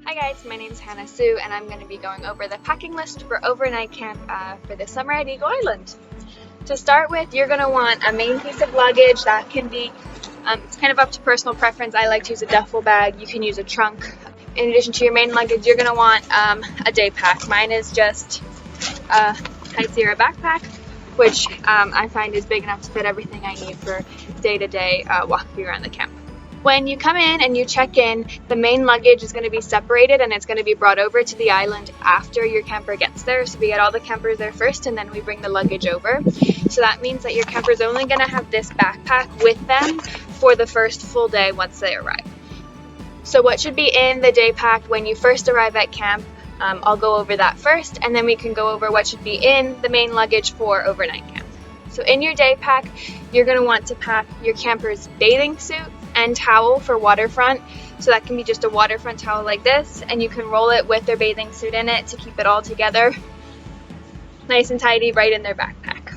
Hi guys, my name is Hannah Sue and I'm going to be going over the packing list for overnight camp for this summer at Eagle Island. To start with, you're going to want a main piece of luggage. That can be, it's kind of up to personal preference. I like to use a duffel bag. You can use a trunk. In addition to your main luggage, you're going to want a day pack. Mine is just a High Sierra backpack, which I find is big enough to fit everything I need for day-to-day walking around the camp. When you come in and you check in, the main luggage is going to be separated and it's going to be brought over to the island after your camper gets there. So we get all the campers there first and then we bring the luggage over. So that means that your camper is only going to have this backpack with them for the first full day once they arrive. So what should be in the day pack when you first arrive at camp, I'll go over that first, and then we can go over what should be in the main luggage for overnight camp. So in your day pack, you're going to want to pack your camper's bathing suit and towel for waterfront. So that can be just a waterfront towel like this, and you can roll it with their bathing suit in it to keep it all together nice and tidy right in their backpack.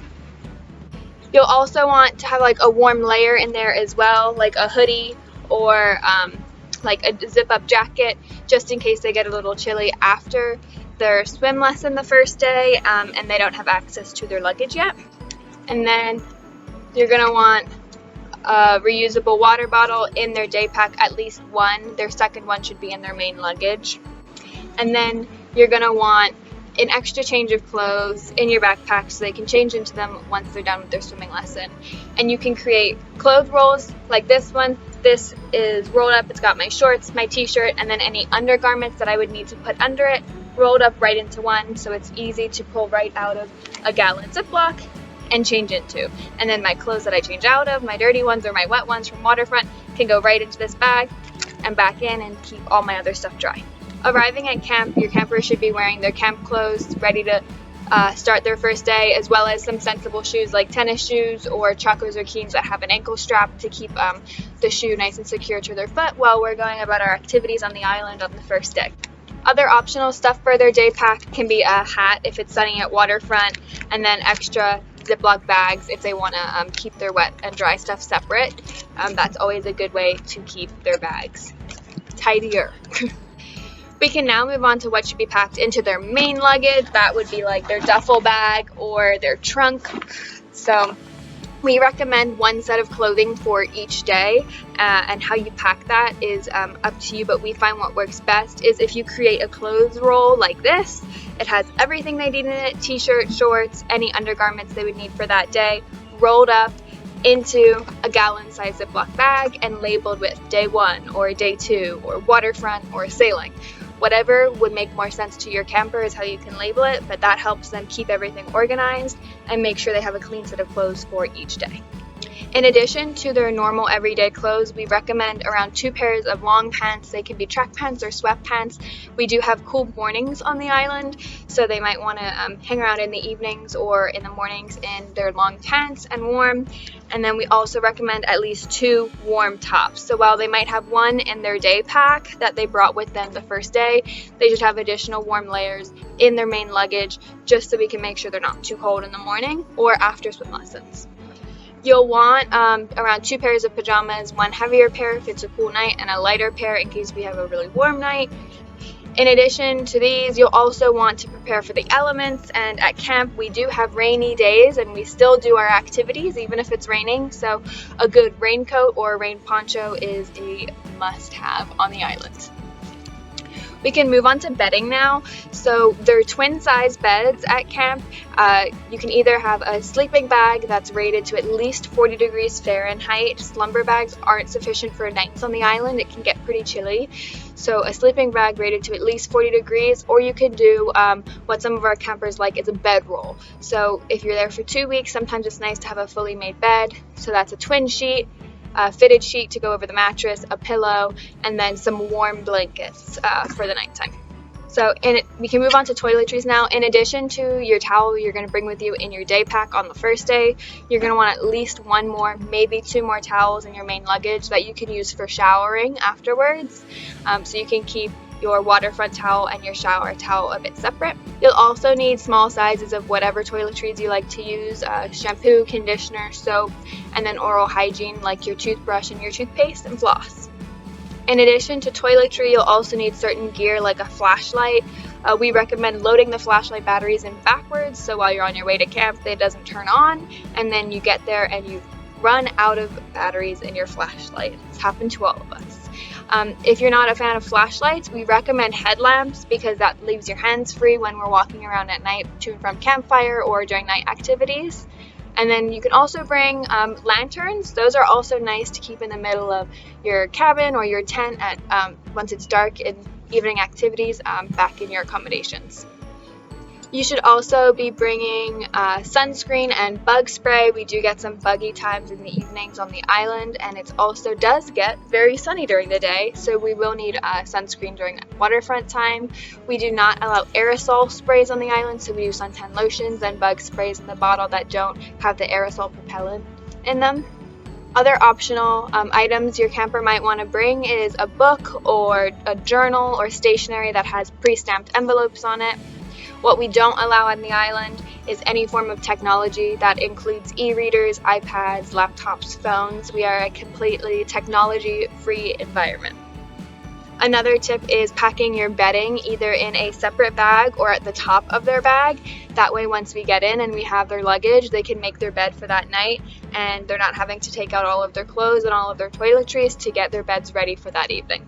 You'll also want to have like a warm layer in there as well, like a hoodie or like a zip-up jacket, just in case they get a little chilly after their swim lesson the first day and they don't have access to their luggage yet. And then you're going to want a reusable water bottle in their day pack, at least one. Their second one should be in their main luggage. And then you're going to want an extra change of clothes in your backpack so they can change into them once they're done with their swimming lesson. And you can create clothes rolls like this one. This is rolled up, it's got my shorts, my t-shirt, and then any undergarments that I would need to put under it rolled up right into one, so it's easy to pull right out of a gallon Ziploc and change into. And then my clothes that I change out of, my dirty ones or my wet ones from waterfront, can go right into this bag and back in and keep all my other stuff dry. Arriving at camp, your campers should be wearing their camp clothes, ready to start their first day, as well as some sensible shoes like tennis shoes or Chacos or Keens that have an ankle strap to keep the shoe nice and secure to their foot while we're going about our activities on the island on the first day. Other optional stuff for their day pack can be a hat if it's sunny at waterfront, and then extra Ziploc bags if they want to keep their wet and dry stuff separate. That's always a good way to keep their bags tidier. We can now move on to what should be packed into their main luggage. That would be like their duffel bag or their trunk. So we recommend one set of clothing for each day, and how you pack that is up to you, but we find what works best is if you create a clothes roll like this. It has everything they need in it, t-shirt, shorts, any undergarments they would need for that day, rolled up into a gallon-sized Ziploc bag and labeled with day 1 or day 2 or waterfront or sailing. Whatever would make more sense to your camper is how you can label it, but that helps them keep everything organized and make sure they have a clean set of clothes for each day. In addition to their normal everyday clothes, we recommend around 2 pairs of long pants. They can be track pants or sweatpants. We do have cool mornings on the island, so they might want to hang around in the evenings or in the mornings in their long pants and warm. And then we also recommend at least 2 warm tops. So while they might have one in their day pack that they brought with them the first day, they should have additional warm layers in their main luggage just so we can make sure they're not too cold in the morning or after swim lessons. You'll want around 2 pairs of pajamas, one heavier pair if it's a cool night and a lighter pair in case we have a really warm night. In addition to these, you'll also want to prepare for the elements, and at camp we do have rainy days and we still do our activities even if it's raining, so a good raincoat or a rain poncho is a must-have on the island. We can move on to bedding now. So they're twin size beds at camp. You can either have a sleeping bag that's rated to at least 40 degrees Fahrenheit. Slumber bags aren't sufficient for nights on the island. It can get pretty chilly. So a sleeping bag rated to at least 40 degrees, or you can do what some of our campers like is a bedroll. So if you're there for 2 weeks, sometimes it's nice to have a fully made bed. So that's a twin sheet, a fitted sheet to go over the mattress, a pillow, and then some warm blankets for the nighttime. So we can move on to toiletries now. In addition to your towel you're going to bring with you in your day pack on the first day, you're going to want at least 1 more, maybe 2 more towels in your main luggage that you can use for showering afterwards. So you can keep your waterfront towel and your shower towel a bit separate. You'll also need small sizes of whatever toiletries you like to use, shampoo, conditioner, soap, and then oral hygiene like your toothbrush and your toothpaste and floss. In addition to toiletry, you'll also need certain gear like a flashlight. We recommend loading the flashlight batteries in backwards, so while you're on your way to camp, it doesn't turn on, and then you get there and you run out of batteries in your flashlight. It's happened to all of us. If you're not a fan of flashlights, we recommend headlamps because that leaves your hands free when we're walking around at night to and from campfire or during night activities. And then you can also bring lanterns. Those are also nice to keep in the middle of your cabin or your tent at once it's dark in evening activities back in your accommodations. You should also be bringing sunscreen and bug spray. We do get some buggy times in the evenings on the island, and it also does get very sunny during the day, so we will need sunscreen during waterfront time. We do not allow aerosol sprays on the island, so we do suntan lotions and bug sprays in the bottle that don't have the aerosol propellant in them. Other optional items your camper might want to bring is a book or a journal or stationery that has pre-stamped envelopes on it. What we don't allow on the island is any form of technology that includes e-readers, iPads, laptops, phones. We are a completely technology-free environment. Another tip is packing your bedding either in a separate bag or at the top of their bag. That way once we get in and we have their luggage, they can make their bed for that night and they're not having to take out all of their clothes and all of their toiletries to get their beds ready for that evening.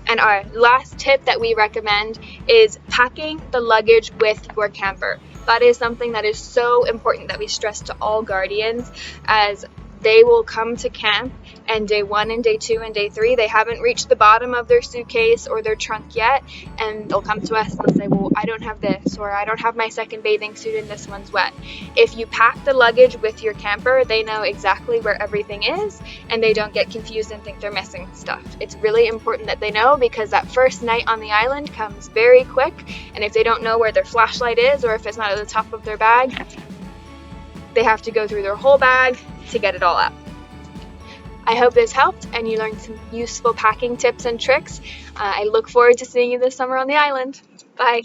And our last tip that we recommend is packing the luggage with your camper. That is something that is so important that we stress to all guardians, as they will come to camp and day 1 and day 2 and day 3 they haven't reached the bottom of their suitcase or their trunk yet, and they'll come to us and they'll say, well, I don't have this, or I don't have my second bathing suit and this one's wet. If you pack the luggage with your camper, they know exactly where everything is and they don't get confused and think they're missing stuff. It's really important that they know, because that first night on the island comes very quick, and if they don't know where their flashlight is or if it's not at the top of their bag, they have to go through their whole bag to get it all out. I hope this helped and you learned some useful packing tips and tricks. I look forward to seeing you this summer on the island. Bye.